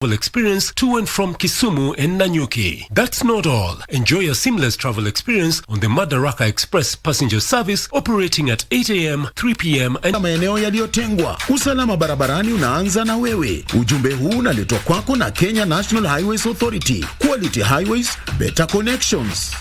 travel experience to and from Kisumu and Nanyuki. That's not all. Enjoy a seamless travel experience on the Madaraka Express passenger service operating at 8 a.m., 3 p.m. and maeneo yaliyotengwa. Usalama barabarani unaanza na wewe. Ujumbe huu unaletwa kwako na Kenya National Highways Authority. Quality highways, better connections.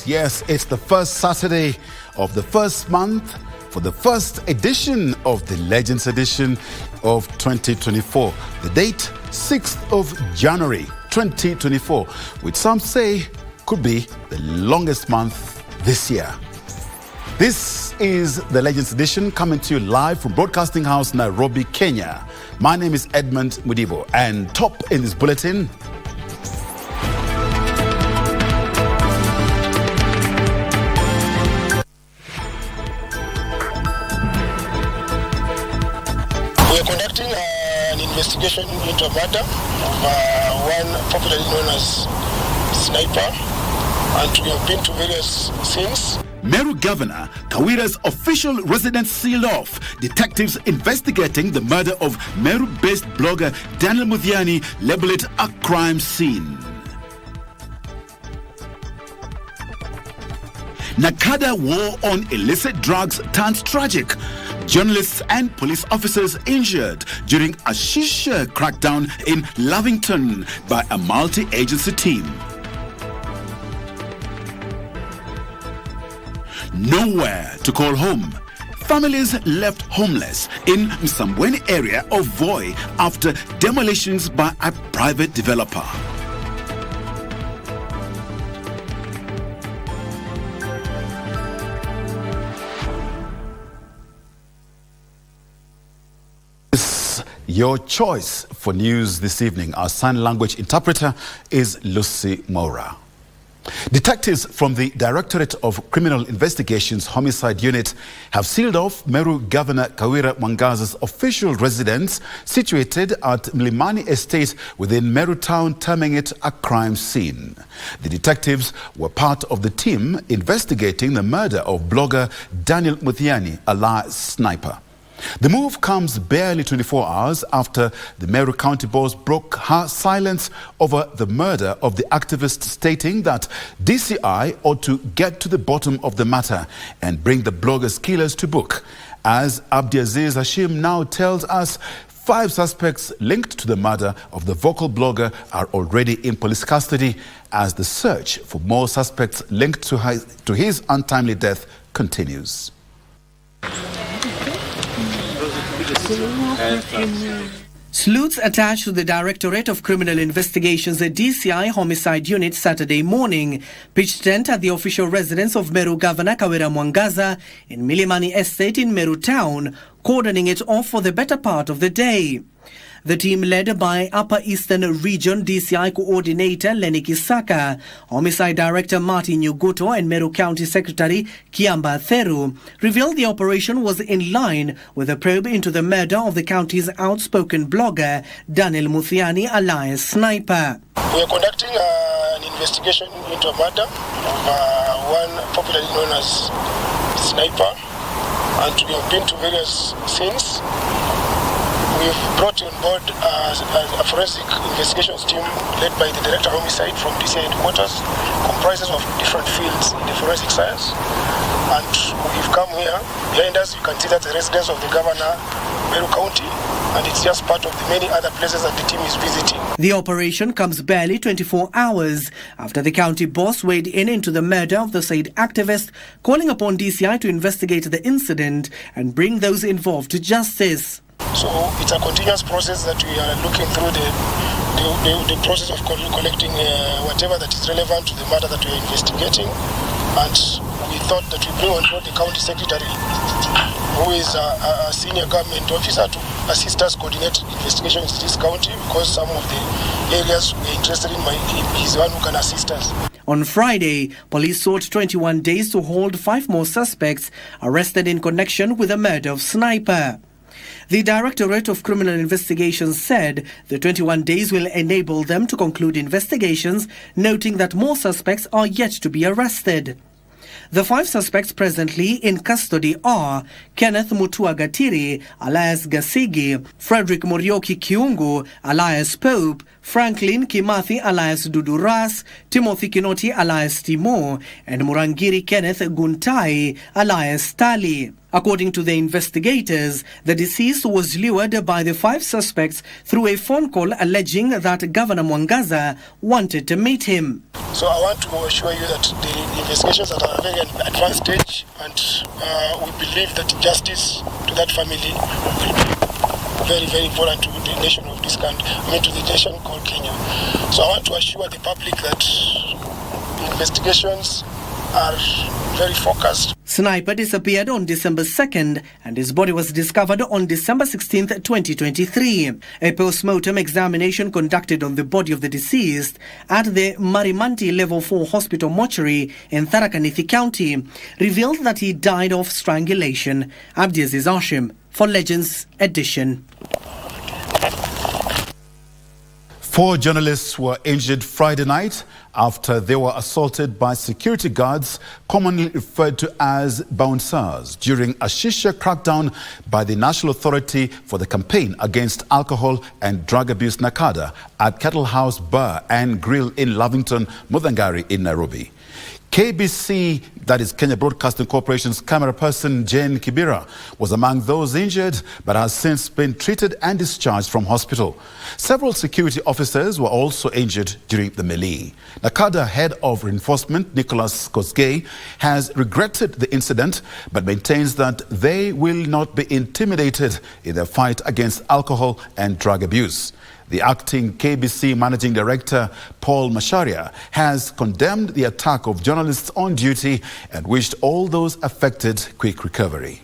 Yes, it's the first Saturday of the first month for the first edition of the Legends Edition of 2024. The date, 6th of January 2024, which some say could be the longest month this year. This is the Legends Edition coming to you live from Broadcasting House, Nairobi, Kenya. My name is Edmund Mudibo, and top in this bulletin, we are conducting an investigation into a murder of one popularly known as Sniper, and we have been to various scenes. Meru Governor Kawira's official residence sealed off. Detectives investigating the murder of Meru-based blogger Daniel Muthiani label it a crime scene. Nakada war on illicit drugs turns tragic. Journalists and police officers injured during a shisha crackdown in Lavington by a multi-agency team. Nowhere to call home. Families left homeless in Msambweni area of Voi after demolitions by a private developer. Your choice for news this evening. Our sign language interpreter is Lucy Mora. Detectives from the Directorate of Criminal Investigations Homicide Unit have sealed off Meru Governor Kawira Mwangaza's official residence situated at Mlimani Estate within Meru town, terming it a crime scene. The detectives were part of the team investigating the murder of blogger Daniel Muthiani, alias Sniper. The move comes barely 24 hours after the Meru County boss broke her silence over the murder of the activist, stating that DCI ought to get to the bottom of the matter and bring the blogger's killers to book. As Abdiaziz Hashim now tells us, 5 suspects linked to the murder of the vocal blogger are already in police custody as the search for more suspects linked to his untimely death continues. Sleuths attached to the Directorate of Criminal Investigations, the DCI Homicide Unit, Saturday morning pitched tent at the official residence of Meru Governor Kawira Mwangaza in Milimani Estate in Meru town, cordoning it off for the better part of the day. The team, led by Upper Eastern Region DCI Coordinator Lenny Kisaka, Homicide Director Martin Nyuguto and Meru County Secretary Kiamba Theru, revealed the operation was in line with a probe into the murder of the county's outspoken blogger Daniel Muthiani, alias Sniper. We are conducting an investigation into a murder of one popularly known as Sniper, and we have been to various scenes. We've brought on board a forensic investigations team led by the Director of Homicide from DCI headquarters, comprises of different fields in the forensic science. And we've come here. Behind us, you can see that the residence of the Governor, Meru County, and it's just part of the many other places that the team is visiting. The operation comes barely 24 hours after the county boss weighed in into the murder of the said activist, calling upon DCI to investigate the incident and bring those involved to justice. So it's a continuous process that we are looking through the process of collecting whatever that is relevant to the matter that we are investigating, and we thought that we bring on board the county secretary, who is a senior government officer, to assist us coordinate investigations in this county, because some of the areas we're interested in, he's the one who can assist us. On Friday, police sought 21 days to hold 5 more suspects arrested in connection with the murder of Sniper. The Directorate of Criminal Investigations said the 21 days will enable them to conclude investigations, noting that more suspects are yet to be arrested. The 5 suspects presently in custody are Kenneth Mutua Gatiri, alias Gasigi, Frederick Morioki Kiungu, alias Pope, Franklin Kimathi, alias Duduras, Timothy Kinoti, alias Timo, and Murangiri Kenneth Guntai, alias Tali. According to the investigators, the deceased was lured by the 5 suspects through a phone call alleging that Governor Mwangaza wanted to meet him. So I want to assure you that the investigations are at a very advanced stage, and we believe that justice to that family will be very, very important to the nation of this country, to the nation called Kenya. So I want to assure the public that the investigations are very focused. Sniper disappeared on December 2nd and his body was discovered on December 16th, 2023. A post-mortem examination conducted on the body of the deceased at the Marimanti Level 4 Hospital mortuary in Tharaka Nithi County revealed that he died of strangulation. Abdiaziz Ashim for Legends Edition. 4 journalists were injured Friday night after they were assaulted by security guards, commonly referred to as bouncers, during a shisha crackdown by the National Authority for the Campaign Against Alcohol and Drug Abuse NACADA at Kettle House Bar and Grill in Lavington, Mudhangari in Nairobi. KBC, that is Kenya Broadcasting Corporation's camera person Jane Kibira, was among those injured but has since been treated and discharged from hospital. Several security officers were also injured during the melee. NACADA head of reinforcement Nicholas Kosgei has regretted the incident but maintains that they will not be intimidated in their fight against alcohol and drug abuse. The acting KBC Managing Director, Paul Masharia, has condemned the attack of journalists on duty and wished all those affected quick recovery.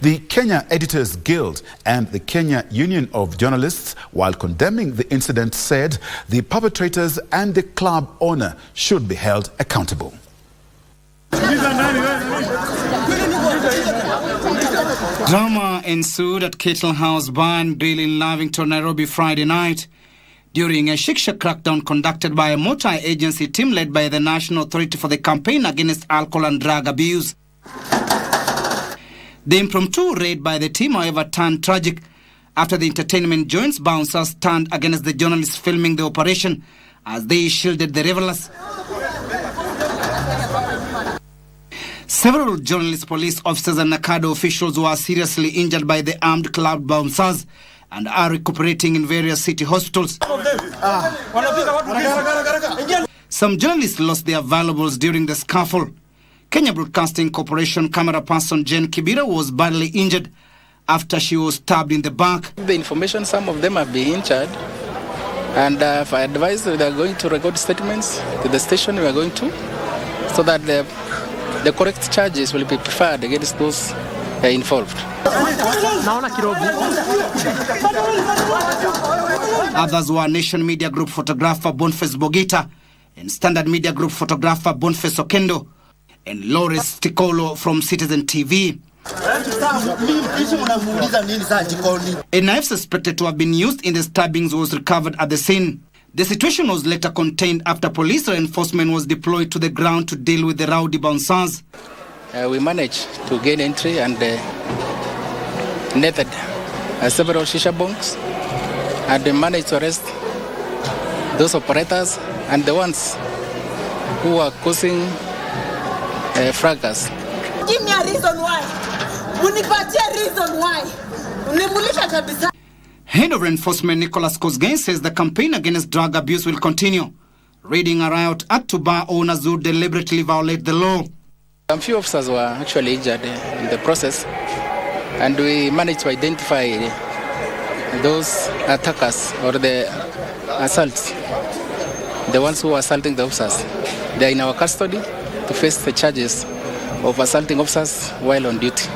The Kenya Editors Guild and the Kenya Union of Journalists, while condemning the incident, said the perpetrators and the club owner should be held accountable. Drama ensued at Kettle House Bar and Grill in Lavington, Nairobi Friday night during a shiksha crackdown conducted by a multi-agency team led by the National Authority for the Campaign Against Alcohol and Drug Abuse. The impromptu raid by the team, however, turned tragic after the entertainment joint's bouncers turned against the journalists filming the operation as they shielded the revelers. Several journalists, police officers and NACADA officials were seriously injured by the armed club bouncers and are recuperating in various city hospitals. Some journalists lost their valuables during the scuffle. Kenya Broadcasting Corporation camera person Jane Kibira was badly injured after she was stabbed in the back. The information, some of them have been injured, and I advised that they are going to record statements to the station we are going to, so that the correct charges will be preferred against those involved. Others were Nation Media Group photographer Boniface Bogita and Standard Media Group photographer Boniface Okendo and Loris Tikolo from Citizen TV. A knife suspected to have been used in the stabbings was recovered at the scene. The situation was later contained after police reinforcement was deployed to the ground to deal with the rowdy bouncers. We managed to gain entry and netted several shisha bongs, and they managed to arrest those operators and the ones who are causing fracas. Give me a reason why. Unipatia reason why. Head of Enforcement Nicholas Kosgei says the campaign against drug abuse will continue. Reading a riot act to bar owners who deliberately violate the law. A few officers were actually injured in the process, and we managed to identify those attackers or the assaults, the ones who were assaulting the officers. They are in our custody to face the charges of assaulting officers while on duty.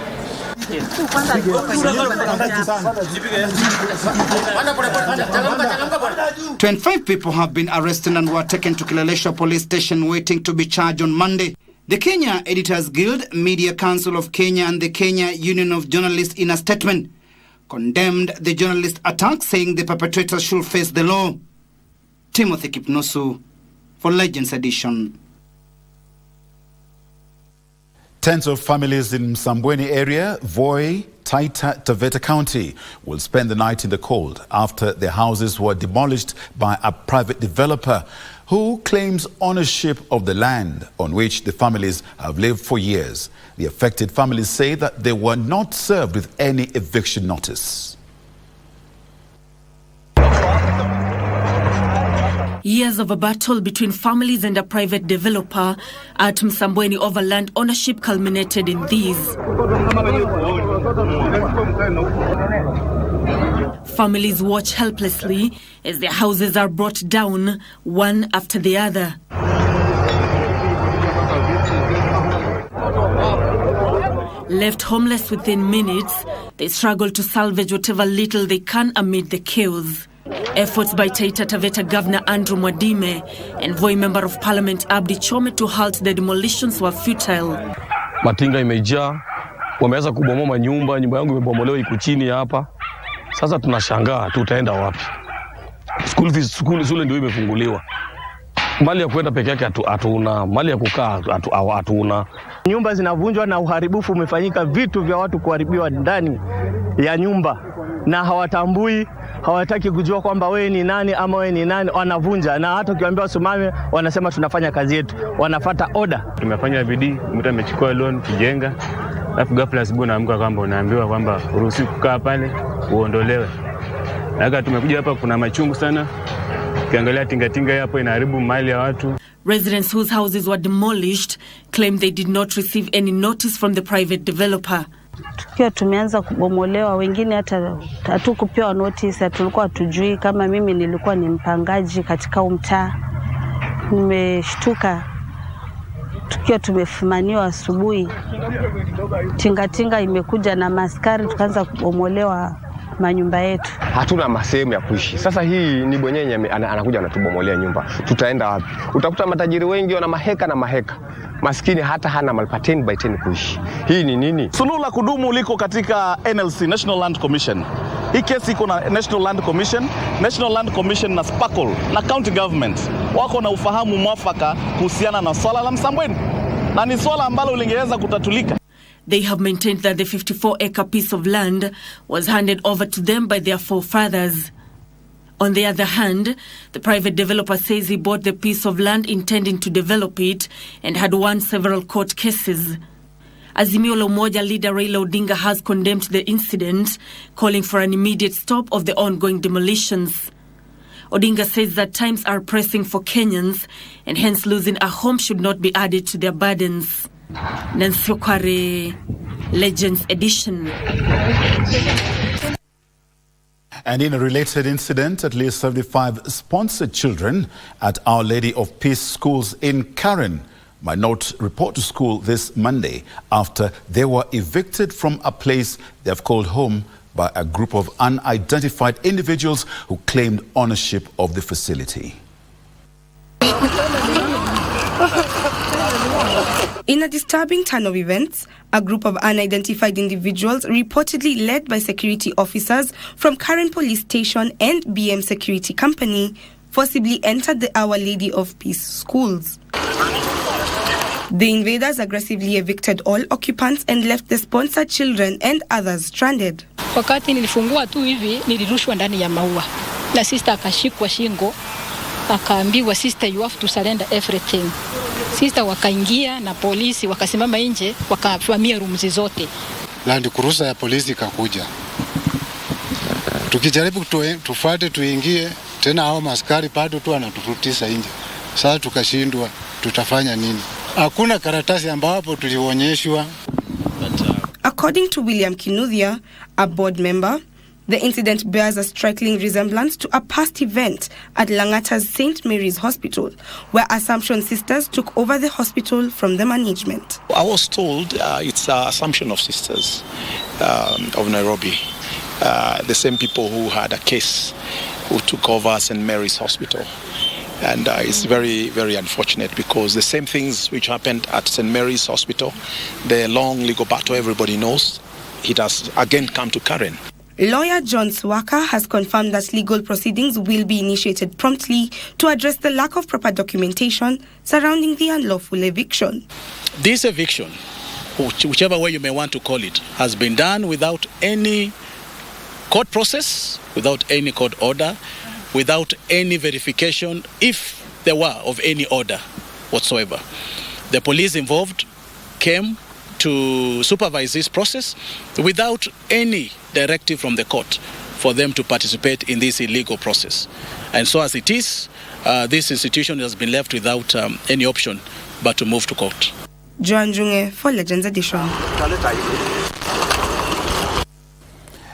25 people have been arrested and were taken to Kileleshwa Police Station waiting to be charged on Monday. The Kenya Editors Guild, Media Council of Kenya and the Kenya Union of Journalists in a statement condemned the journalist attack, saying the perpetrators should face the law. Timothy Kipnosu for Legends Edition. Tens of families in Msambweni area, Voi, Taita, Taveta County will spend the night in the cold after their houses were demolished by a private developer who claims ownership of the land on which the families have lived for years. The affected families say that they were not served with any eviction notice. Years of a battle between families and a private developer at Msambweni over land ownership culminated in these. Families watch helplessly as their houses are brought down one after the other. Left homeless within minutes, they struggle to salvage whatever little they can amid the chaos. Efforts by Taita Taveta Governor Andrew Mwadime and Voi Member of Parliament Abdi Chome to halt the demolitions were futile. Matinga imejaa, wameweza kubomoa nyumba yangu imebomolewa iko chini hapa. Sasa tunashangaa tutaenda wapi? Shule ndio imefunguliwa. Mali ya kwenda peke yake hatuna, mali ya kukaa hatuna. Nyumba zinavunjwa na uharibifu umefanyika, vitu vya watu kuharibiwa ndani ya nyumba na hawatambui, hawataki kujua kwamba wewe ni nani ama wewe ni nani, wanavunja. Na hata ukiwaambia wasimame wanasema tunafanya kazi yetu, wanafuata order. Tumefanya bidii, mtu amechukua loan kujenga, alafu ghafla asubuhi naamka kwamba unaambiwa kwamba uruhusi kukaa pale, uondolewe. Na tumekuja hapa kuna machungu sana. Ukiangalia tingatinga hapo inaharibu mali ya watu. Residents whose houses were demolished claim they did not receive any notice from the private developer. Tukiwa tumeanza kubomolewa, wengine hata hatukupewa notice, tulikuwa tujui. Kama mimi nilikuwa ni mpangaji katika mtaa, nimeshtuka tukiwa tumefumaniwa asubuhi. Tingatinga imekuja na maskari, tukaanza kubomolewa manyumba yetu. Hatuna masehemu ya kuishi. Sasa hii ni bwenyenye anakuja anatubomolea nyumba. Tutaenda wapi? Utakuta matajiri wengi wana maheka na maheka. Maskini hata hana malpateni by 10 kuishi. Hii ni nini? Suluhu la kudumu liko katika NLC, National Land Commission. Hii kesi iko na National Land Commission na Sparkle na County Government. Wako na ufahamu mwafaka kuhusiana na swala la Msambweni. Na ni swala ambalo lingeweza kutatulika. They have maintained that the 54-acre piece of land was handed over to them by their forefathers. On the other hand, the private developer says he bought the piece of land intending to develop it and had won several court cases. Azimio la Umoja leader Raila Odinga has condemned the incident, calling for an immediate stop of the ongoing demolitions. Odinga says that times are pressing for Kenyans and hence losing a home should not be added to their burdens. Nancy Okware, Legends Edition. And in a related incident, at least 75 sponsored children at Our Lady of Peace schools in Karen might not report to school this Monday after they were evicted from a place they have called home by a group of unidentified individuals who claimed ownership of the facility. In a disturbing turn of events, a group of unidentified individuals, reportedly led by security officers from Karen Police Station and BM Security Company, forcibly entered the Our Lady of Peace schools. The invaders aggressively evicted all occupants and left the sponsored children and others stranded. Wakati nilifungua tu hivi, nilirushwa ndani ya maua. Na sister akashikwa shingo, akaambiwa sister you have to surrender everything. Sister wakaingia na polisi wakasimama nje wakavamia rooms zote. Land cruiser ya polisi ikakuja. Tukijaribu tufuate tuingie tena, hao maskari bado tu wanatufutisha nje. Sasa tukashindwa, tutafanya nini? Hakuna karatasi ambapo tulionyeshwa. According to William Kinuthia, a board member, the incident bears a striking resemblance to a past event at Langata's St. Mary's Hospital, where Assumption Sisters took over the hospital from the management. I was told it's Assumption of Sisters of Nairobi, the same people who had a case who took over St. Mary's Hospital. And it's very, very unfortunate because the same things which happened at St. Mary's Hospital, the long legal battle everybody knows, it has again come to Karen. Lawyer John Swaka has confirmed that legal proceedings will be initiated promptly to address the lack of proper documentation surrounding the unlawful eviction. This eviction, whichever way you may want to call it, has been done without any court process, without any court order, without any verification, if there were, of any order whatsoever. The police involved came to supervise this process without any directive from the court for them to participate in this illegal process. And so as it is, this institution has been left without any option but to move to court. Joan Junge for Legends Edition.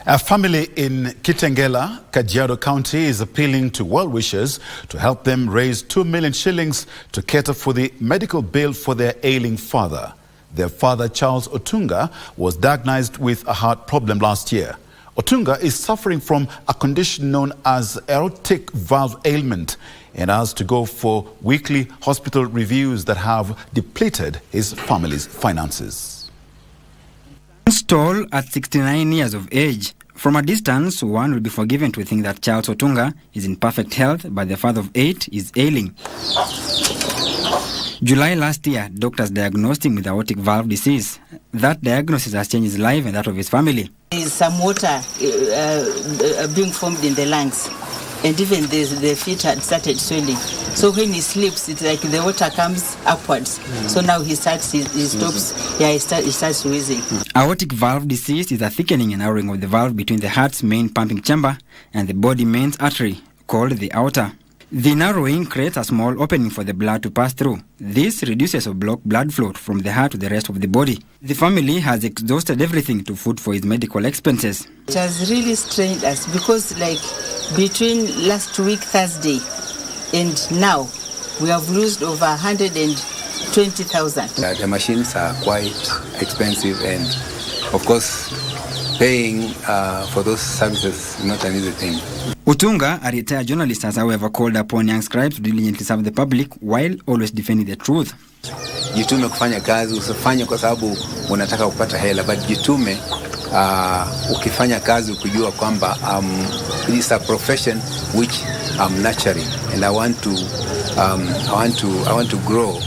A family in Kitengela, Kajiado County, is appealing to well-wishers to help them raise 2 million shillings to cater for the medical bill for their ailing father. Their father, Charles Otunga, was diagnosed with a heart problem last year. Otunga is suffering from a condition known as aortic valve ailment and has to go for weekly hospital reviews that have depleted his family's finances. Tall at 69 years of age. From a distance, one will be forgiven to think that Charles Otunga is in perfect health, but the father of 8 is ailing. July last year, doctors diagnosed him with aortic valve disease. That diagnosis has changed his life and that of his family. There is some water being formed in the lungs, and even the feet had started swelling. So when he sleeps, it's like the water comes upwards. So now he starts wheezing. Aortic valve disease is a thickening and narrowing of the valve between the heart's main pumping chamber and the body main artery, called the aorta. The narrowing creates a small opening for the blood to pass through. This reduces or blocks blood flow from the heart to the rest of the body. The family has exhausted everything to foot for his medical expenses. It has really strained us because, like, between last week Thursday and now, we have lost over 120,000. The machines are quite expensive, and of course, paying for those services is not an easy thing. Otunga, a retired journalist, has however called upon young scribes to diligently serve the public while always defending the truth. Jitume kufanya kazi, usifanye kwa sababu unataka kupata hela, but jitume ukifanya kazi ukijua kwamba it's a profession which I'm nurturing, and I want to grow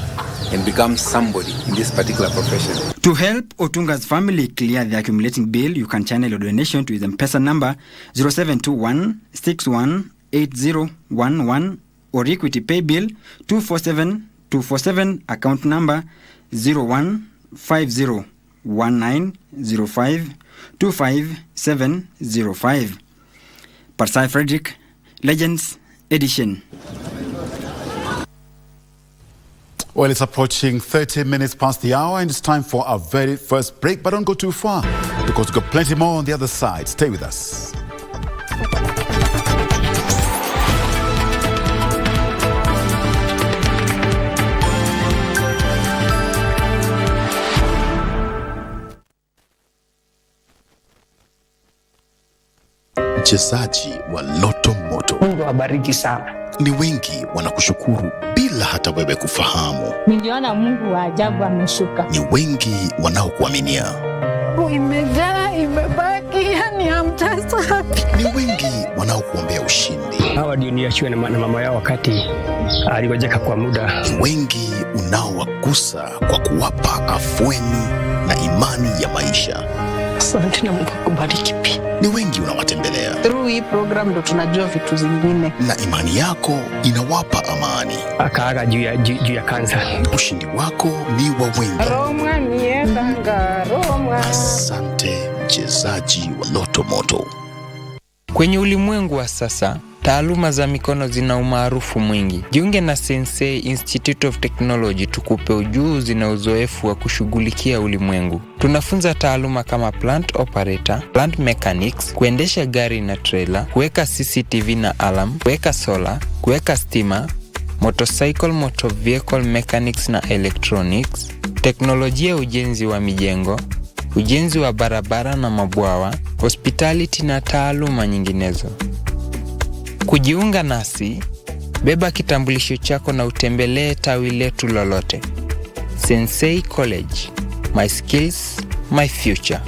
and become somebody in this particular profession. To help Otunga's family clear the accumulating bill, you can channel your donation to his M-Pesa number 0721 618011 or Equity Pay Bill 247247, account number 01501905257005. Parsai Frederick, Legends Edition. Well, it's approaching 30 minutes past the hour, and it's time for our very first break. But don't go too far, because we've got plenty more on the other side. Stay with us. Mchezaji wa Loto Moto. Mungu awabariki sana. Ni wengi wanakushukuru bila hata wewe kufahamu. Niliona Mungu wa ajabu ameshuka. Ni wengi wanaokuaminia. Imejaa, imebaki, yani hamtasabi. Ni wengi wanaokuombea ushindi. Hawa ndio niachiwe na mama yao wakati aligojeka kwa muda. Ni wengi unaowagusa kwa kuwapa afueni na imani ya maisha. Asante na Mungu akubariki pia. Ni wengi unawatembelea. Through hii program ndo tunajua vitu zingine. Na imani yako inawapa amani. Akaaga juu ya kansa. Ushindi wako ni wa wengi. Roma niendanga, Roma. Asante mchezaji wa Loto Moto. Kwenye ulimwengu wa sasa, taaluma za mikono zina umaarufu mwingi. Jiunge na Sensei Institute of Technology tukupe ujuzi na uzoefu wa kushughulikia ulimwengu. Tunafunza taaluma kama plant operator, plant mechanics, kuendesha gari na trailer, kuweka CCTV na alarm, kuweka solar, kuweka stima, motorcycle, motor vehicle mechanics na electronics, teknolojia ujenzi wa mijengo, ujenzi wa barabara na mabwawa, hospitality na taaluma nyinginezo. Kujiunga nasi, beba kitambulisho chako na utembelee tawi letu lolote. Sensei College. My skills, my future.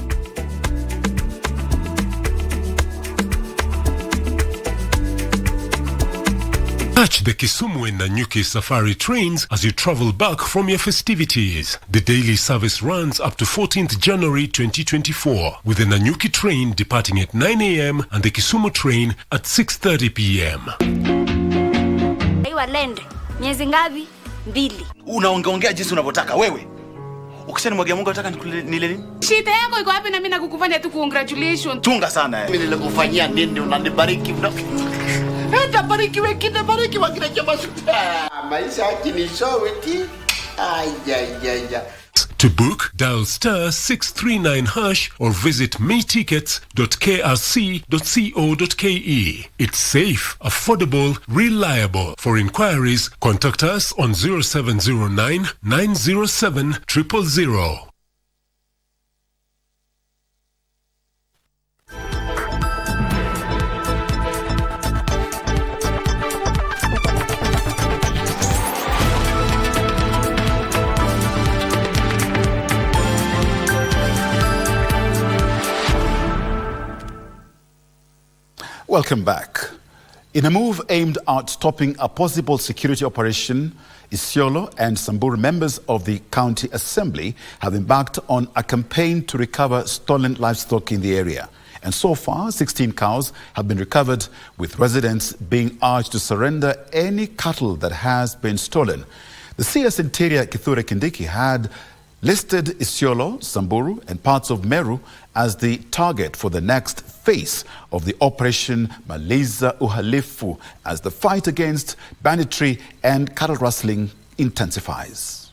Catch the Kisumu and Nanyuki Safari trains as you travel back from your festivities. The daily service runs up to 14th January 2024, with the Nanyuki train departing at 9 a.m. and the Kisumu train at 6:30 p.m. Lende, miezi ngapi? 2. Unaongeongea jinsi unavyotaka wewe. Ukisema nimwagia Mungu nataka nile nini? Shida yako iko wapi na mimi nakukufanya tu congratulations. Chunga sana. Mimi nilikufanyia nini unanibariki? Hata bariki wengine bariki wengine jamaa. Maisha yake ni showeti. Ay. To book, dial *639# or visit metickets.krc.co.ke. It's safe, affordable, reliable. For inquiries, contact us on 0709 907 000. Welcome back. In a move aimed at stopping a possible security operation, Isiolo and Samburu members of the County Assembly have embarked on a campaign to recover stolen livestock in the area. And so far, 16 cows have been recovered, with residents being urged to surrender any cattle that has been stolen. The CS Interior Kithure Kindiki had listed Isiolo, Samburu and parts of Meru as the target for the next phase of the Operation Maliza Uhalifu as the fight against banditry and cattle rustling intensifies.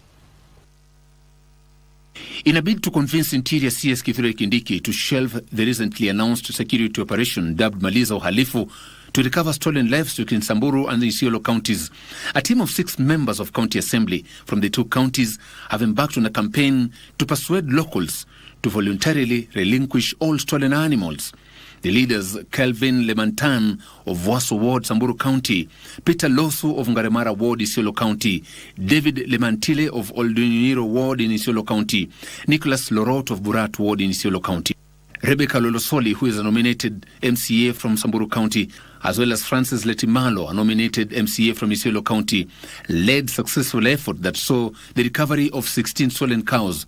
In a bid to convince Interior CS Kithure Kindiki to shelve the recently announced security operation dubbed Maliza Uhalifu to recover stolen livestock in Samburu and the Isiolo counties, a team of 6 members of County Assembly from the 2 counties have embarked on a campaign to persuade locals to voluntarily relinquish all stolen animals. The leaders, Kelvin Lemantan of Waso Ward, Samburu County, Peter Losu of Ngaremara Ward, Isiolo County, David Lemantile of Olduniro Ward in Isiolo County, Nicholas Lorot of Burat Ward in Isiolo County, Rebecca Lolosoli, who is a nominated MCA from Samburu County, as well as Francis Letimalo, a nominated MCA from Isiolo County, led successful effort that saw the recovery of 16 stolen cows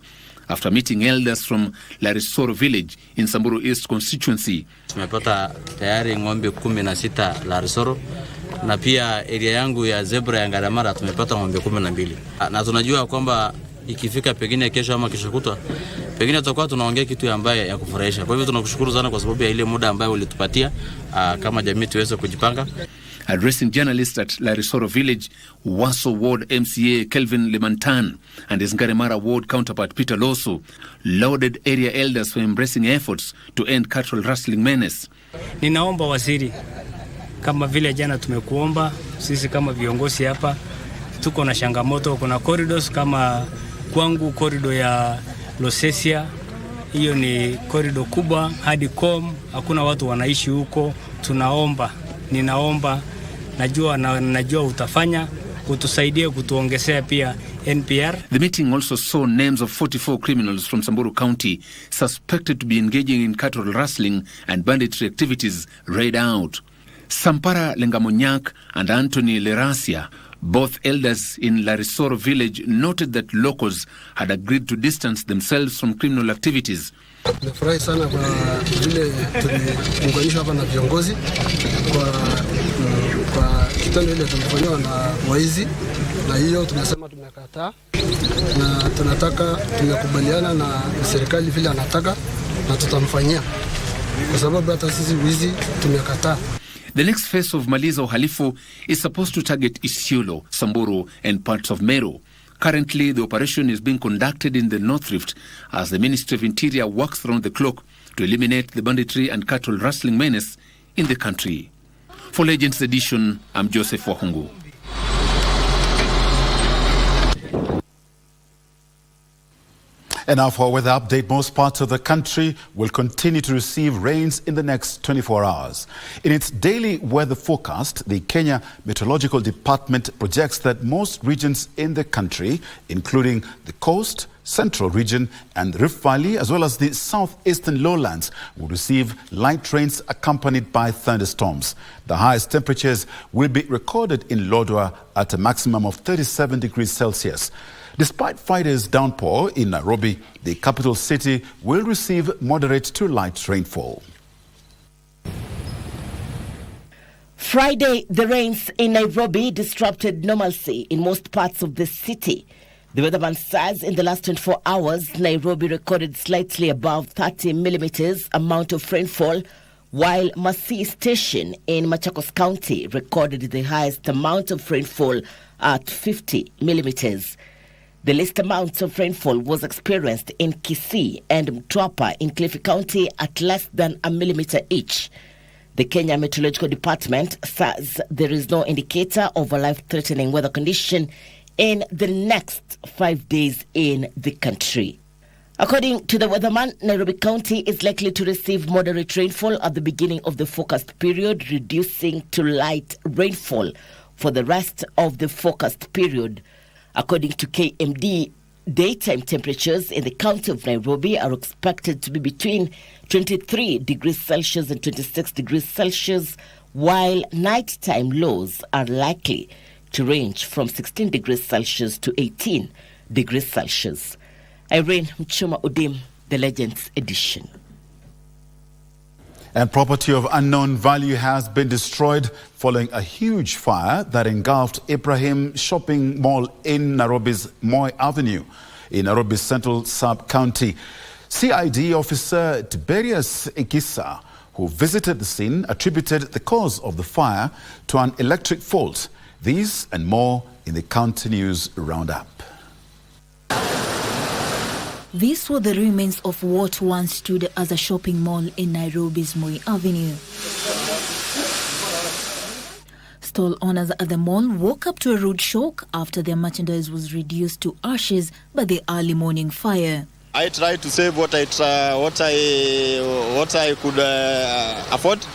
after meeting elders from Larisoro village in Samburu East constituency. Tumepata tayari ng'ombe 16 Larisoro, na pia area yangu ya zebra ya Ngaramara tumepata ng'ombe 12. Na tunajua kwamba ikifika pengine kesho ama kesho kutwa pengine tutakuwa tunaongea kitu ambaye ya kufurahisha. Kwa hivyo tunakushukuru sana kwa sababu ya ile muda ambayo ulitupatia kama jamii tuweze kujipanga. Addressing journalists at Larisoro village, Waso Ward MCA Kelvin Lemantan and his Ngaremara Ward counterpart Peter Losu lauded area elders for embracing efforts to end cattle rustling menace. Ninaomba waziri, kama vile jana tumekuomba, sisi kama viongozi hapa tuko na changamoto. Kuna corridors kama kwangu corridor ya Losesia, hiyo ni corridor kubwa hadi Com, hakuna watu wanaishi huko. Ninaomba najua utafanya kutusaidia kutuongezea pia NPR. The meeting also saw names of 44 criminals from Samburu County suspected to be engaging in cattle rustling and banditry activities read out. Sampara Lengamonyak and Anthony Lerasia, both elders in Larisoro village, noted that locals had agreed to distance themselves from criminal activities. Nimefurahi sana kwa vile tuliunganishwa hapa na viongozi kwa kitendo ile tulifanywa na waizi, na hiyo tumesema tumekataa na tunataka tumekubaliana na serikali vile anataka na tutamfanyia. kwa sababu hata sisi wizi tumekataa. The next phase of Maliza Uhalifu is supposed to target Isiolo, Samburu and parts of Meru. Currently, the operation is being conducted in the North Rift as the Ministry of Interior works around the clock to eliminate the banditry and cattle rustling menace in the country. For Legends Edition, I'm Joseph Wahungu. And now for a weather update, most parts of the country will continue to receive rains in the next 24 hours. In its daily weather forecast, the Kenya Meteorological Department projects that most regions in the country, including the coast, central region and Rift Valley, as well as the southeastern lowlands, will receive light rains accompanied by thunderstorms. The highest temperatures will be recorded in Lodwar at a maximum of 37 degrees Celsius. Despite Friday's downpour in Nairobi, the capital city will receive moderate to light rainfall. Friday, the rains in Nairobi disrupted normalcy in most parts of the city. The weatherman says in the last 24 hours, Nairobi recorded slightly above 30 millimeters amount of rainfall, while Masii Station in Machakos County recorded the highest amount of rainfall at 50 millimeters. The least amount of rainfall was experienced in Kisii and Mtwapa in Kilifi County at less than a millimeter each. The Kenya Meteorological Department says there is no indicator of a life-threatening weather condition in the next 5 days in the country. According to the weatherman, Nairobi County is likely to receive moderate rainfall at the beginning of the forecast period, reducing to light rainfall for the rest of the forecast period. According to KMD, daytime temperatures in the county of Nairobi are expected to be between 23 degrees Celsius and 26 degrees Celsius, while nighttime lows are likely to range from 16 degrees Celsius to 18 degrees Celsius. Irene Mchuma Udim, The Legends Edition. And property of unknown value has been destroyed following a huge fire that engulfed Ibrahim Shopping Mall in Nairobi's Moi Avenue in Nairobi's Central Sub-County. CID officer Tiberius Ikisa, who visited the scene, attributed the cause of the fire to an electric fault. These and more in the County News Roundup. These were the remains of what once stood as a shopping mall in Nairobi's Moi Avenue. Stall owners at the mall woke up to a rude shock after their merchandise was reduced to ashes by the early morning fire. I tried to save what I could afford,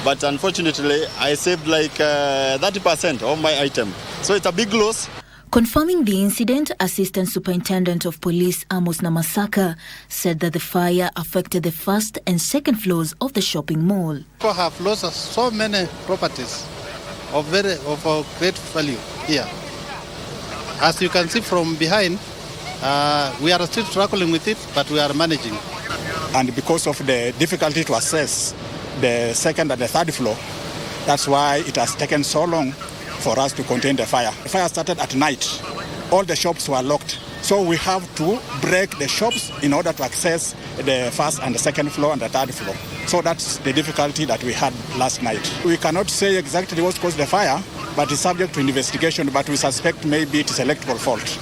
but unfortunately I saved like 30% of my item. So it's a big loss. Confirming the incident, Assistant Superintendent of Police Amos Namasaka said that the fire affected the first and second floors of the shopping mall. People have lost so many properties of great value here. As you can see from behind, we are still struggling with it, but we are managing. And because of the difficulty to access the second and the third floor, that's why it has taken so long for us to contain the fire. The fire started at night. All the shops were locked. So we have to break the shops in order to access the first and the second floor and the third floor. So that's the difficulty that we had last night. We cannot say exactly what caused the fire, but it's subject to investigation, but we suspect maybe it is electrical fault.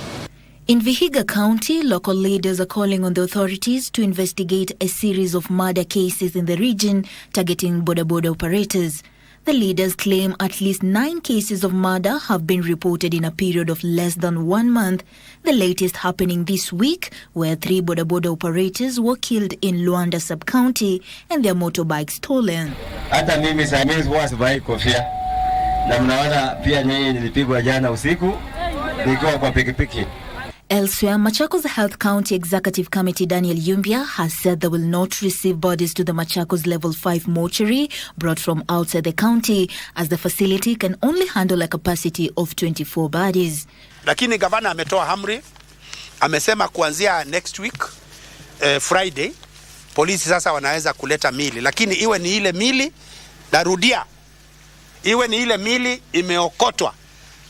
In Vihiga County, local leaders are calling on the authorities to investigate a series of murder cases in the region targeting boda operators. The leaders claim at least 9 cases of murder have been reported in a period of less than 1 month, the latest happening this week, where 3 boda operators were killed in Luanda Sub-County and their motorbikes stolen. Hata mimi saa hizi huwa sivai kofia. Na mnaona pia nyinyi nilipigwa jana usiku nikiwa kwa pikipiki. Elsewhere, Machakos Health County Executive Committee Daniel Yumbia has said they will not receive bodies to the Machakos Level 5 mortuary brought from outside the county, as the facility can only handle a capacity of 24 bodies. Lakini gavana ametoa amri, amesema kuanzia next week Friday polisi sasa wanaweza kuleta mili, lakini iwe ni ile mili, narudia, iwe ni ile mili imeokotwa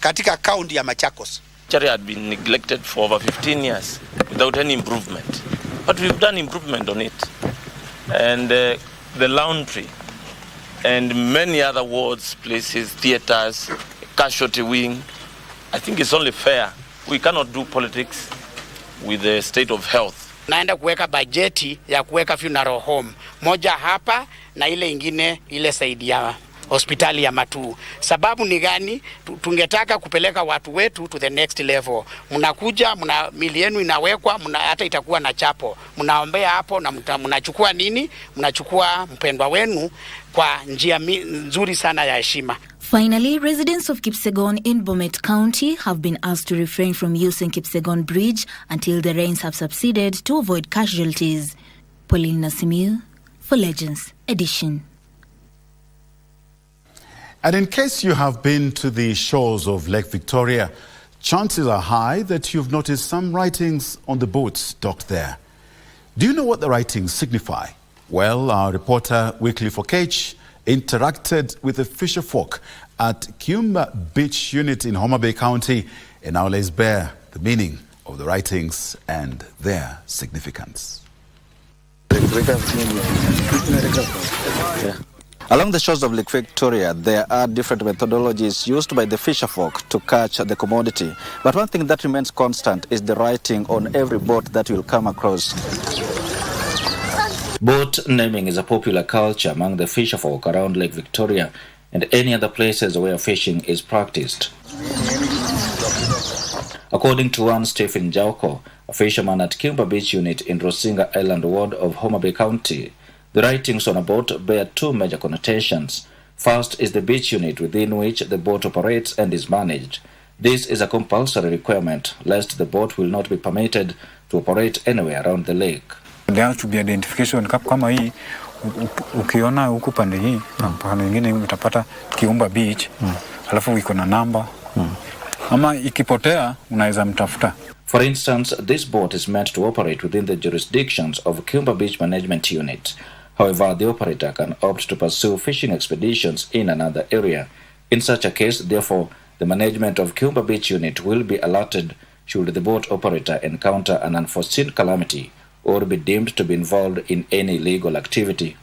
katika county ya Machakos. Had been neglected for over 15 years without any improvement, but we've done improvement on it, and the laundry, and many other wards, places, theaters, casualty wing. I think it's only fair. We cannot do politics with the state of health. Naenda kuweka bajeti ya kuweka funeral home moja hapa na ile ingine ile saidi ya hospitali ya Matu. Sababu ni gani? Tungetaka kupeleka watu wetu to the next level. Mnakuja, mili yenu inawekwa, hata itakuwa na chapo. Mnaombea hapo na mnachukua nini? Mnachukua mpendwa wenu kwa njia nzuri sana ya heshima. Finally, residents of Kipsegon in Bomet County have been asked to refrain from using Kipsegon Bridge until the rains have subsided to avoid casualties. Pauline Nasimiu for Legends Edition. And in case you have been to the shores of Lake Victoria, chances are high that you've noticed some writings on the boats docked there. Do you know what the writings signify? Well, our reporter, Weekly for Cage, interacted with the fisher folk at Kiumba Beach Unit in Homa Bay County and now lays bare the meaning of the writings and their significance. Yeah. Along the shores of Lake Victoria, there are different methodologies used by the fisherfolk to catch the commodity. But one thing that remains constant is the writing on every boat that you'll come across. Boat naming is a popular culture among the fisherfolk around Lake Victoria and any other places where fishing is practiced. According to one Stephen Jauko, a fisherman at Kiumba Beach Unit in Rosinga Island Ward of Homa Bay County, the writings on a boat bear two major connotations. First is the beach unit within which the boat operates and is managed. This is a compulsory requirement, lest the boat will not be permitted to operate anywhere around the lake. There has to be identification kama hii ukiona huku pande hii pande nyingine utapata Kiumba Beach alafu iko na namba ama ikipotea unaweza mtafuta. For instance, this boat is meant to operate within the jurisdictions of Kiumba Beach Management Unit. However, the operator can opt to pursue fishing expeditions in another area. In such a case, therefore, the management of Kiumba Beach Unit will be alerted should the boat operator encounter an unforeseen calamity or be deemed to be involved in any illegal activity.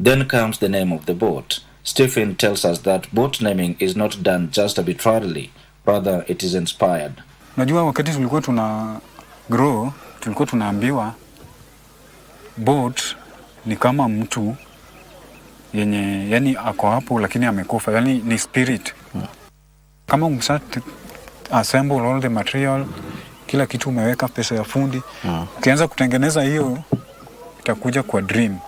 Then comes the name of the boat. Stephen tells us that boat naming is not done just arbitrarily, rather it is inspired. Najua wakati tulikuwa tuna grow, tulikuwa tunaambiwa boat ni kama mtu yenye yani ako hapo lakini amekufa, yani ni spirit. Kama umsat assemble all the material, kila kitu umeweka pesa ya fundi, ukianza kutengeneza hiyo itakuja kwa dream.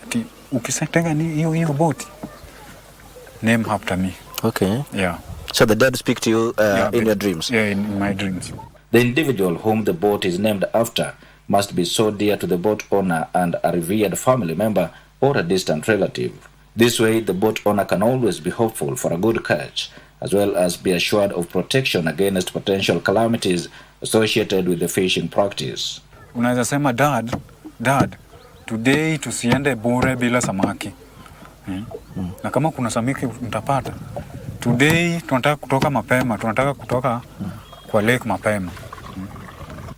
Ati ukisatenga ni hiyo boat name after me. Okay. Yeah. So the dead speak to you in your dreams? Yeah, in my dreams. The individual whom the boat is named after must be so dear to the boat owner and a revered family member or a distant relative. This way, the boat owner can always be hopeful for a good catch, as well as be assured of protection against potential calamities associated with the fishing practice. Unaweza sema, dad, today tusiende bure bila samaki. Na kama kuna samaki mtapata. Today tunataka kutoka mapema, tunataka kutoka kwa lake mapema.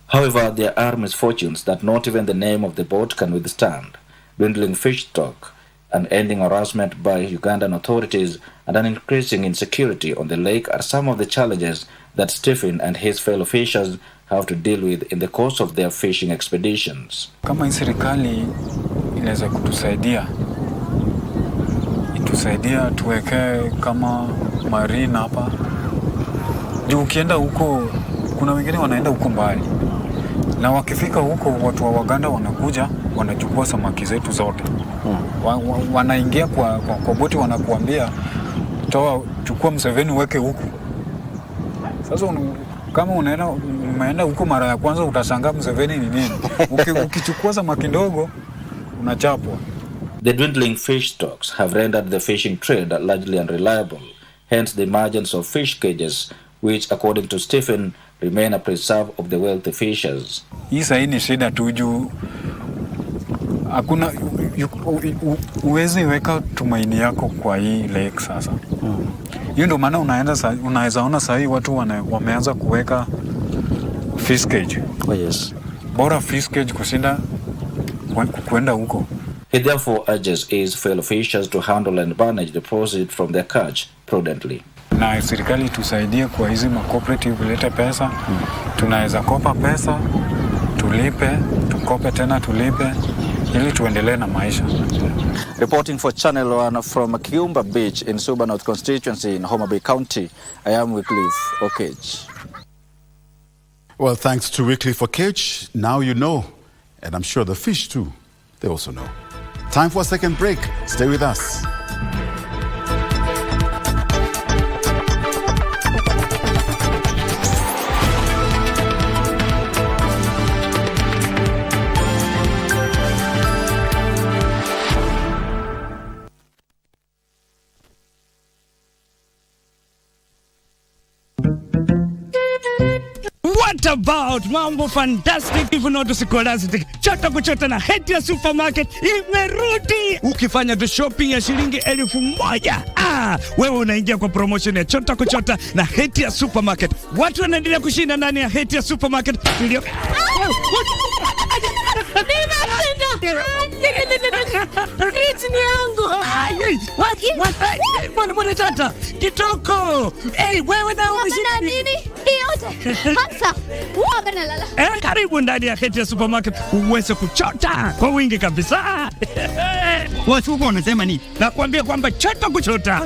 However, there are misfortunes that not even the name of the boat can withstand. Dwindling fish stock, an ending harassment by Ugandan authorities, and an increasing insecurity on the lake are some of the challenges that Stephen and his fellow fishers have to deal with in the course of their fishing expeditions. Kama serikali inaweza kutusaidia, itusaidia tuweke kama marina hapa. Juu ukienda huko, kuna wengine wanaenda huko mbali. Na wakifika huko, watu wa Waganda wanakuja, wanachukua samaki zetu zote. Wanaingia kwa boti, wanakuambia, chukua Mseveni weke huku. Sasa kama umeenda huko mara ya kwanza, utashangaa Mseveni ni nini. Ukichukua samaki ndogo, unachapwa. The dwindling fish stocks have rendered the fishing trade largely unreliable, hence the emergence of fish cages, which, according to Stephen, remain a preserve of the wealthy fishers. Hii sasa ni shida tu juu hakuna uwezi weka tumaini yako kwa hii lake sasa. Hiyo ndio maana unaweza ona sasa hii watu wameanza kuweka fish cage. Oh yes. Bora fish cage kushinda kwenda huko. He therefore urges his fellow officials to handle and manage deposit from their catch prudently. Na serikali tusaidie kwa hizi cooperative kuleta pesa. Tunaweza kopa pesa, tulipe, tukope tena tulipe, ili tuendelee na maisha. Reporting for Channel 1 from Kiumba Beach in Suba North constituency in Homa Bay County, I am Wycliffe Okech. Well, thanks to Wycliffe Okech. Now you know, and I'm sure the fish too, they also know. Time for a second break. Stay with us. What about mambo fantastic even not scholastic? Chota kuchota na Hatia Supermarket imerudi. Ukifanya tu shopping ya shilingi 1,000, wewe unaingia kwa promotion ya chota kuchota na Hatia Supermarket. Watu wanaendelea kushinda ndani ya Hatia Supermarket. Mwana tata kitoko. Wewe na umeshinda nini? Hansa, uoga na lala. Karibu ndani ya Hatia Supermarket uweze kuchota kwa wingi kabisa. Watu huko wanasema nini? Nakwambia kwamba chota kuchota.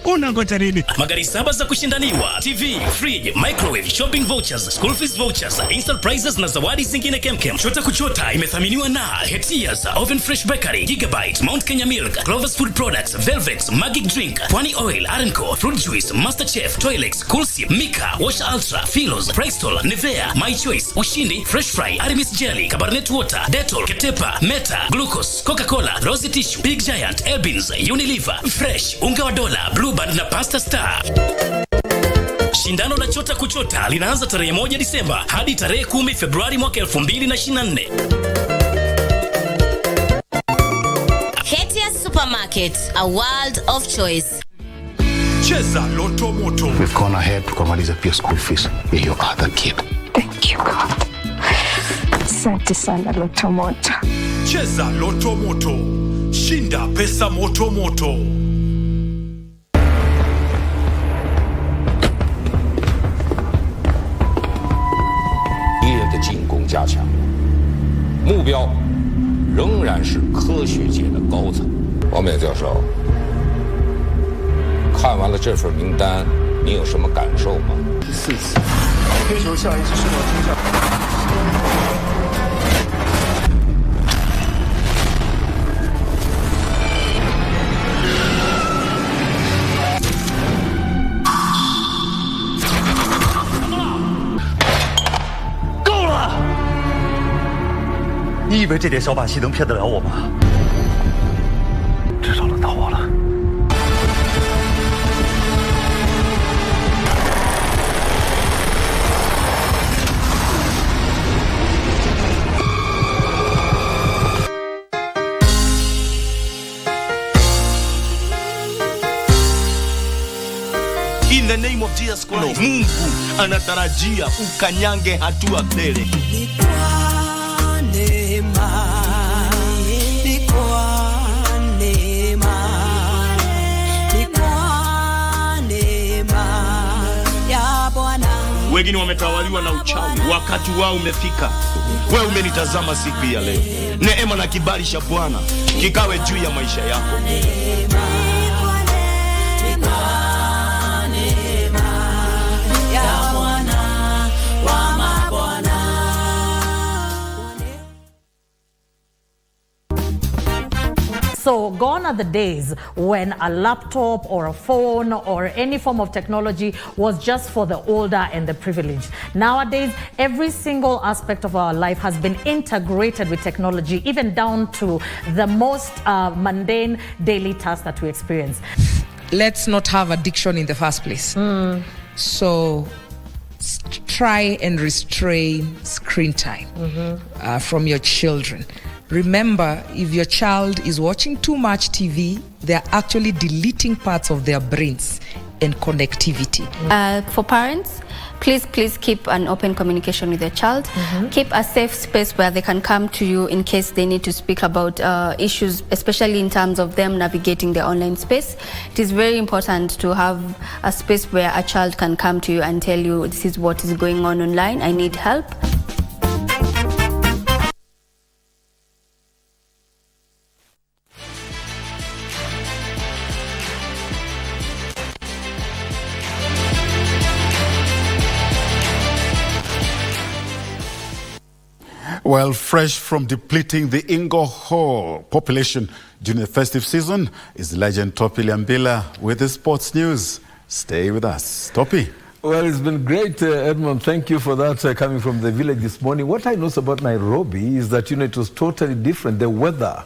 Unangoja nini? Magari 7 za kushindaniwa, TV, fridge, microwave, shopping vouchers, school fees vouchers, instant prizes na zawadi zingine kemkem. Chota kuchota imethaminiwa na Hetia's, Oven Fresh Bakery, Gigabyte, Mount Kenya Milk, Clover's Food Products, Velvet, Magic Drink, Pwani Oil, Arenco, Fruit Juice, Master Chef, Toilex, Coolsip, Mika, Wash Ultra, Philos, Pristol, Nivea, My Choice, Ushindi, Fresh Fry, Arimis Jelly, Cabernet Water, Dettol, Ketepa, Meta, Glucose, Coca-Cola, Rosy Tissue, Big Giant, Elbins, Unilever, Fresh, Unga wa Dola, Blue Band na Pasta Star. Shindano la chota kuchota linaanza tarehe 1 Disemba hadi tarehe 10 Februari mwaka 2024. Hatia Supermarket, a world of choice. Cheza Loto Moto. We've gone ahead tukamaliza pia school fees ya your other kid. Thank you God. Asante sana Loto Moto. Cheza Loto Moto. Shinda pesa moto moto. 敌人的进攻加强，目标仍然是科学界的高层。王冕教授，看完了这份名单，你有什么感受吗？4次，黑球下一次是否听下？ 你以为这点小把戏能骗得了我吗？至少轮到我了。In the name of Jesus Christ, Mungu anatarajia ukanyange hatua mbele. Wengine wametawaliwa na uchawi, wakati wao umefika. Wewe umenitazama siku ya leo. Neema na kibali cha Bwana kikawe juu ya maisha yako. So gone are the days when a laptop or a phone or any form of technology was just for the older and the privileged. Nowadays, every single aspect of our life has been integrated with technology, even down to the most mundane daily tasks that we experience. Let's not have addiction in the first place. So try and restrain screen time from your children. Remember, if your child is watching too much TV, they're actually deleting parts of their brains and connectivity. For parents, please keep an open communication with your child. Keep a safe space where they can come to you in case they need to speak about issues, especially in terms of them navigating the online space. It is very important to have a space where a child can come to you and tell you, this is what is going on online, I need help. Well, fresh from depleting the Ingo Hall population during the festive season is legend Topi Liambila with the sports news. Stay with us. Topi. Well, it's been great, Edmund. Thank you for that coming from the village this morning. What I noticed about Nairobi is that, it was totally different. The weather,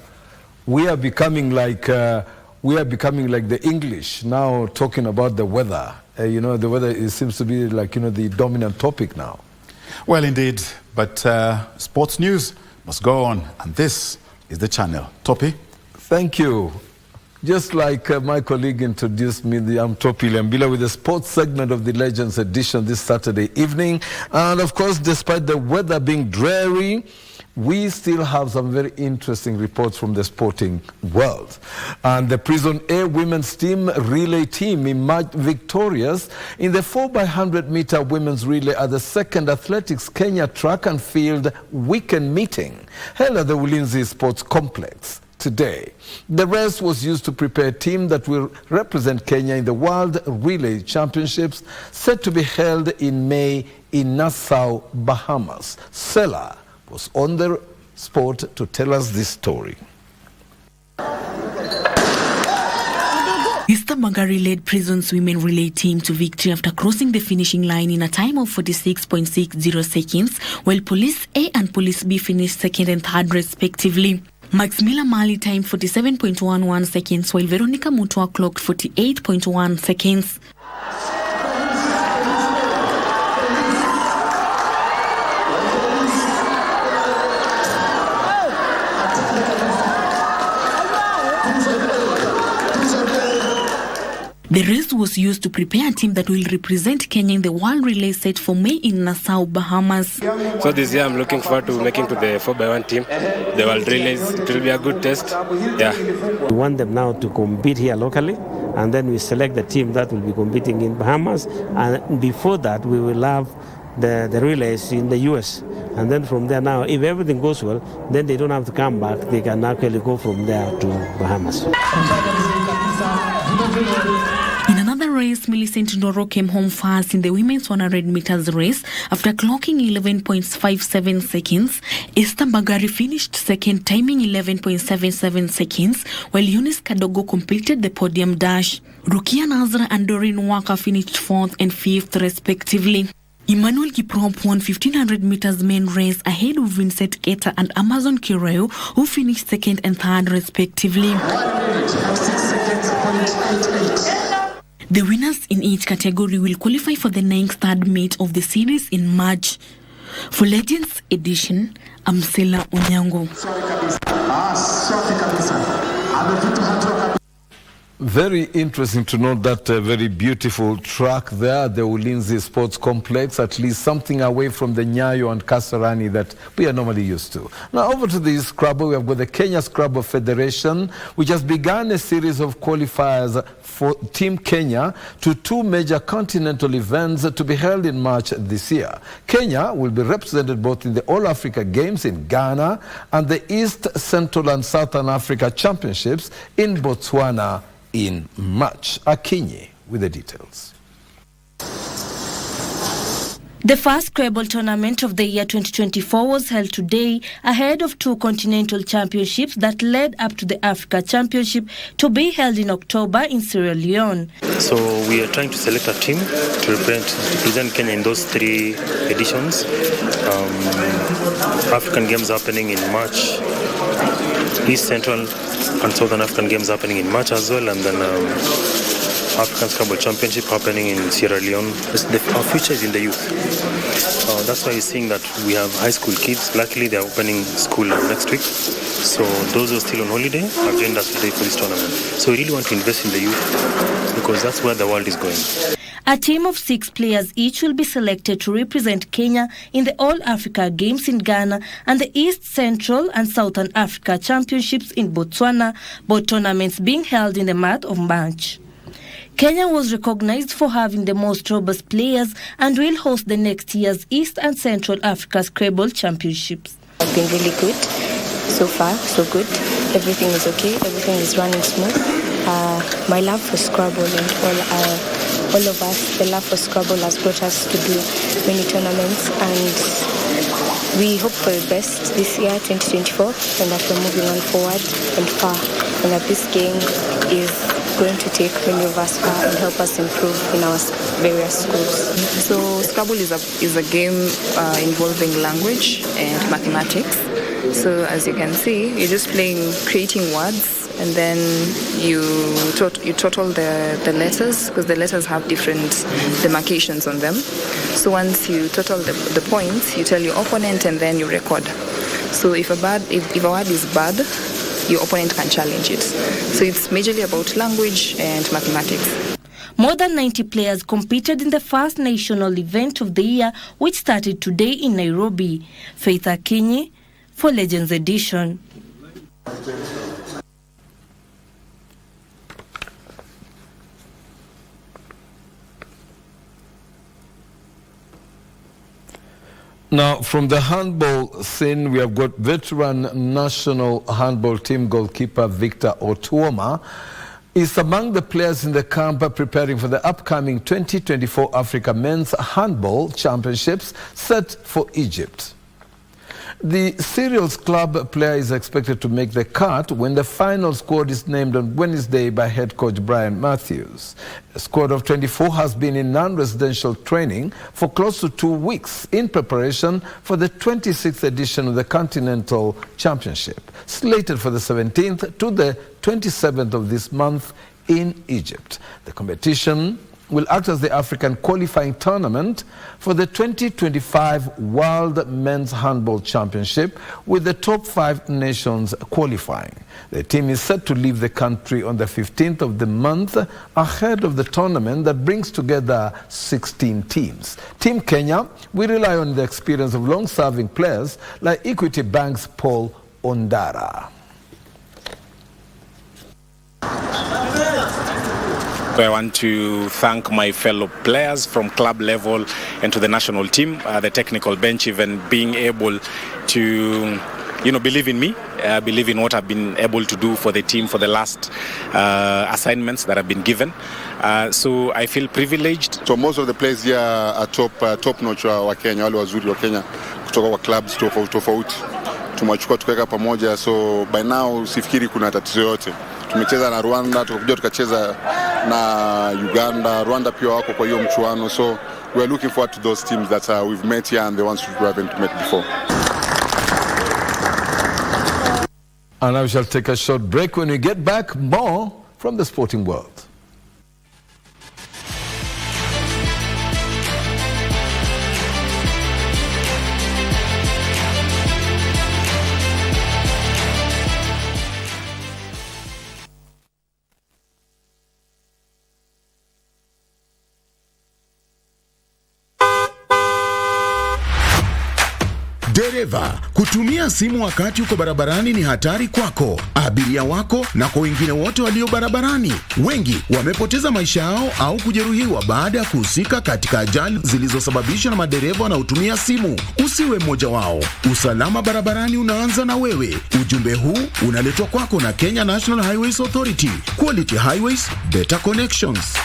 we are becoming like the English now talking about the weather. The weather seems to be like, the dominant topic now. Well, indeed, but sports news must go on, and this is the channel. Topi? Thank you. Just like my colleague introduced me, I'm Topi Liambila with the sports segment of the Legends edition this Saturday evening. And of course, despite the weather being dreary, we still have some very interesting reports from the sporting world. And the Prison A women's team relay team emerged victorious in the 4x100 meter women's relay at the second Athletics Kenya track and field weekend meeting held at the Ulinzi Sports Complex today. The race was used to prepare a team that will represent Kenya in the World Relay Championships set to be held in May in Nassau, Bahamas. Sela was on the spot to tell us this story. Easter Magari led Prison's women relay team to victory after crossing the finishing line in a time of 46.60 seconds, while Police A and Police B finished second and third respectively. Maximila Mali timed 47.11 seconds, while Veronica Mutua clocked 48.1 seconds. The race was used to prepare a team that will represent Kenya in the World Relay set for May in Nassau, Bahamas. So this year I'm looking forward to making to the 4x1 team, the World Relays. It will be a good test. Yeah. We want them now to compete here locally, and then we select the team that will be competing in Bahamas. And before that, we will have the relays in the US. And then from there now, if everything goes well, then they don't have to come back. They can actually go from there to Bahamas. In another race, Millicent Ndoro came home first in the women's 100 meters race after clocking 11.57 seconds. Esther Bagari finished second, timing 11.77 seconds, while Eunice Kadogo completed the podium dash. Rukia Nazra and Doreen Waka finished fourth and fifth respectively. Emmanuel Kiprop won 1500 meters main race ahead of Vincent Keta and Amazon Kireo, who finished second and third respectively. The winners in each category will qualify for the 9th third meet of the series in March. For Legends Edition, I'm Sela Onyango. Very interesting to note that very beautiful track there, the Ulinzi Sports Complex, at least something away from the Nyayo and Kasarani that we are normally used to. Now over to the Scrabble, we have got the Kenya Scrabble Federation, which has begun a series of qualifiers for Team Kenya to 2 major continental events to be held in March this year. Kenya will be represented both in the All Africa Games in Ghana and the East, Central and Southern Africa Championships in Botswana in March. Akinyi with the details. The first Scrabble tournament of the year 2024 was held today ahead of 2 continental championships that led up to the Africa Championship to be held in October in Sierra Leone. So we are trying to select a team to represent Kenya in those 3 editions. African Games happening in March, East Central and Southern African Games happening in March as well, and then African Scrabble Championship happening in Sierra Leone. Our future is in the youth. That's why you're seeing that we have high school kids. Luckily, they're opening school next week. So those who are still on holiday have joined us today for this tournament. So we really want to invest in the youth. because that's where the world is going. A team of 6 players each will be selected to represent Kenya in the All-Africa Games in Ghana and the East Central and Southern Africa Championships in Botswana, both tournaments being held in the month of March. Kenya was recognized for having the most robust players and will host the next year's East and Central Africa Scrabble Championships. It's been really good. So far, so good. Everything is okay. Everything is running smooth. My love for Scrabble and all of us, the love for Scrabble has brought us to do many tournaments, and we hope for the best this year, 2024, and that we're moving on forward and far, and that this game is going to take many of us far and help us improve in our various schools. So Scrabble is a game involving language and mathematics. So as you can see, you're just creating words, and then you total the letters, because the letters have different demarcations on them. So once you total the points, you tell your opponent, and then you record. So if a word is bad, your opponent can challenge it. So it's majorly about language and mathematics. More than 90 players competed in the first national event of the year, which started today in Nairobi. Faith Akinyi for Legends Edition. Now, from the handball scene, we have got veteran national handball team goalkeeper Victor Otuoma is among the players in the camp preparing for the upcoming 2024 Africa Men's Handball Championships set for Egypt. The Cereals Club player is expected to make the cut when the final squad is named on Wednesday by head coach Brian Matthews. A squad of 24 has been in non-residential training for close to 2 weeks in preparation for the 26th edition of the Continental Championship, slated for the 17th to the 27th of this month in Egypt. The competition will act as the African qualifying tournament for the 2025 World Men's Handball Championship, with the top 5 nations qualifying. The team is set to leave the country on the 15th of the month, ahead of the tournament that brings together 16 teams. Team Kenya will rely on the experience of long-serving players like Equity Bank's Paul Ondara. I want to thank my fellow players from club level and to the national team, the technical bench, even being able to, believe in me, believe in what I've been able to do for the team for the last assignments that have been given. So I feel privileged. So most of the players here are top notch wa Kenya, wale wazuri wa Kenya kutoka kwa clubs tofauti. Tumewachukua tukaweka pamoja, so by now sifikiri kuna tatizo yote. Tumecheza na Rwanda, tukakuja tukacheza na Uganda. Rwanda pia wako kwa hiyo mchuano, so we are looking forward to those teams that we've met here and the ones we haven't met before. And now we shall take a short break. When we get back, more from the sporting world. Dereva, kutumia simu wakati uko barabarani ni hatari kwako, abiria wako na kwa wengine wote walio barabarani. Wengi wamepoteza maisha yao au kujeruhiwa baada ya kuhusika katika ajali zilizosababishwa na madereva wanaotumia simu. Usiwe mmoja wao. Usalama barabarani unaanza na wewe. Ujumbe huu unaletwa kwako na Kenya National Highways Authority. Quality Highways, better connections.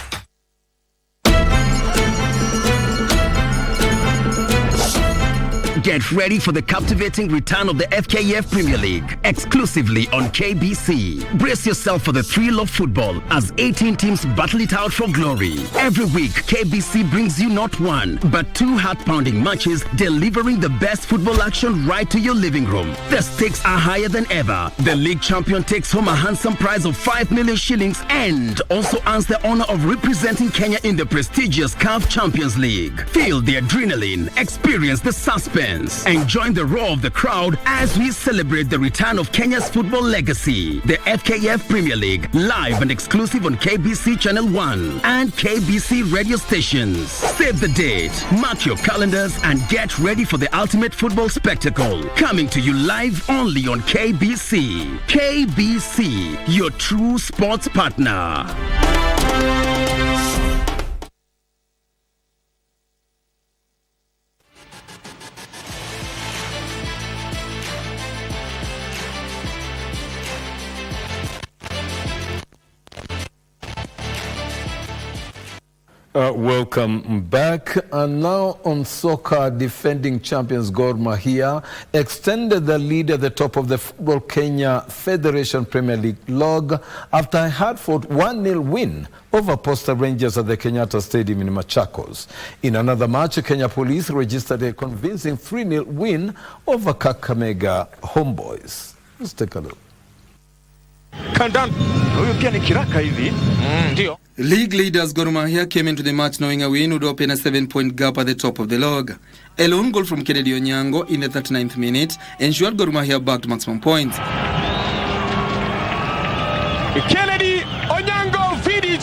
Get ready for the captivating return of the FKF Premier League, exclusively on KBC. Brace yourself for the thrill of football as 18 teams battle it out for glory. Every week, KBC brings you not one, but 2 heart-pounding matches, delivering the best football action right to your living room. The stakes are higher than ever. The league champion takes home a handsome prize of 5 million shillings and also earns the honor of representing Kenya in the prestigious CAF Champions League. Feel the adrenaline, experience the suspense. experience and join the roar of the crowd as we celebrate the return of Kenya's football legacy. The FKF Premier League, live and exclusive on KBC Channel 1 and KBC radio stations. Save the date, mark your calendars and get ready for the ultimate football spectacle. Coming to you live only on KBC. KBC, your true sports partner. Welcome back. And now on soccer, defending champions Gor Mahia extended the lead at the top of the Football Kenya Federation Premier League log after a hard-fought 1-0 win over Posta Rangers at the Kenyatta Stadium in Machakos. In another match, Kenya Police registered a convincing 3-0 win over Kakamega Homeboys. Let's take a look. League leaders Gor Mahia came into the match knowing a win would open a 7-point gap at the top of the log. A lone goal from Kennedy Onyango in the 39th minute ensured Gor Mahia back to maximum points. Kennedy Onyango Vidic.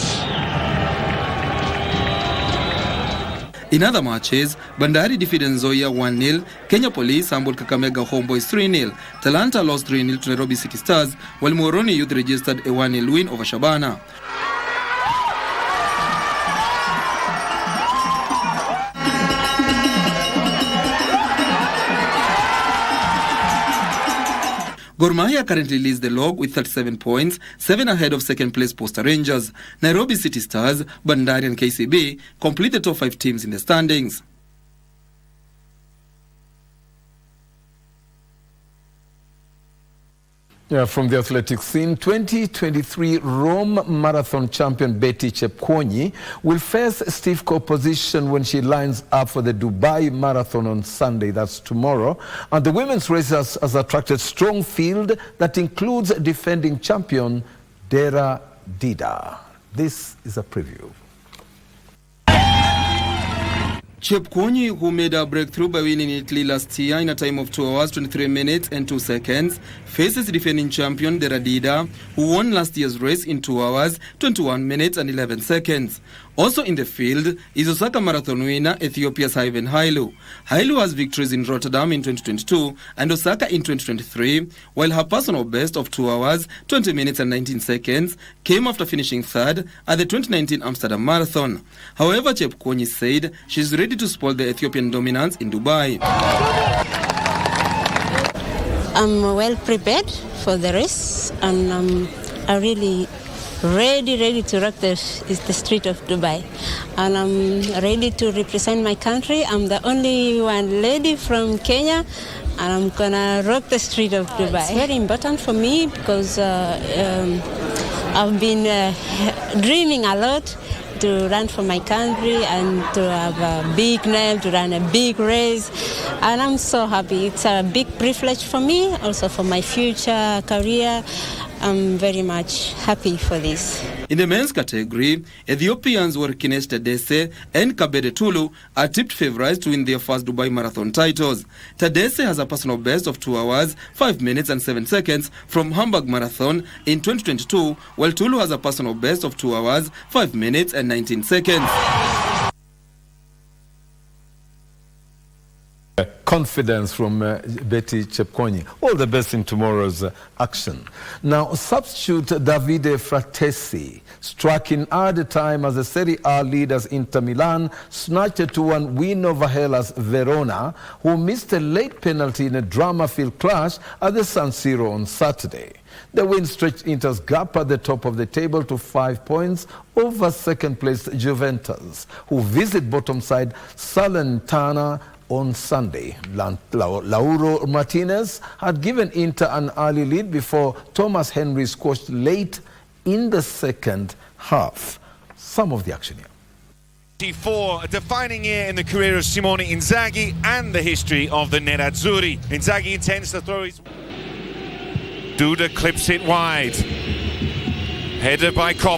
In other matches, Bandari defeated Nzoia 1-0, Kenya Police humbled Kakamega Homeboys 3-0, Talanta lost 3-0 to Nairobi City Stars, while Moroni Youth registered a 1-0 win over Shabana. Gor Mahia currently leads the log with 37 points, 7 ahead of second place Posta Rangers. Nairobi City Stars, Bandari and KCB complete the top 5 teams in the standings. From the athletics scene, 2023 Rome Marathon champion Betty Chepkwonyi will face stiff opposition when she lines up for the Dubai Marathon on Sunday, that's tomorrow. And the women's race has attracted strong field that includes defending champion Dera Dida. This is a preview. Chepkwonyi, who made a breakthrough by winning Italy last year in a time of 2 hours, 23 minutes and 2 seconds, faces defending champion Dera Dida, who won last year's race in 2 hours, 21 minutes and 11 seconds. Also in the field is Osaka Marathon winner Ethiopia's Ivan Hailu. Hailu has victories in Rotterdam in 2022 and Osaka in 2023, while her personal best of 2 hours, 20 minutes and 19 seconds came after finishing third at the 2019 Amsterdam Marathon. However, Chepkwonyi said she's ready to spoil the Ethiopian dominance in Dubai. I'm well prepared for the race and I'm really ready to rock the street of Dubai. And I'm ready to represent my country. I'm the only one lady from Kenya and I'm gonna rock the street of Dubai. It's very important for me because I've been dreaming a lot to run for my country and to have a big name, to run a big race. And I'm so happy. It's a big privilege for me, also for my future career. I'm very much happy for this. In the men's category, Ethiopians Workines Tadesse and Kabede Tulu are tipped favorites to win their first Dubai Marathon titles. Tadesse has a personal best of 2 hours, 5 minutes and 7 seconds from Hamburg Marathon in 2022, while Tulu has a personal best of 2 hours, 5 minutes and 19 seconds. Confidence from Betty Chepkwonyi. All the best in tomorrow's action. Now, substitute Davide Fratesi struck in added time as the Serie A leaders Inter Milan snatched a 2-1 win over Hellas Verona, who missed a late penalty in a drama-filled clash at the San Siro on Saturday. The win stretched Inter's gap at the top of the table to 5 points over second-place Juventus, who visit bottom side Salernitana on Sunday. Lauro Martinez had given Inter an early lead before Thomas Henry squashed late in the second half. Some of the action here. A defining year in the career of Simone Inzaghi and the history of the Nerazzurri. Inzaghi intends to throw his... Duda clips it wide. Header by Kopp.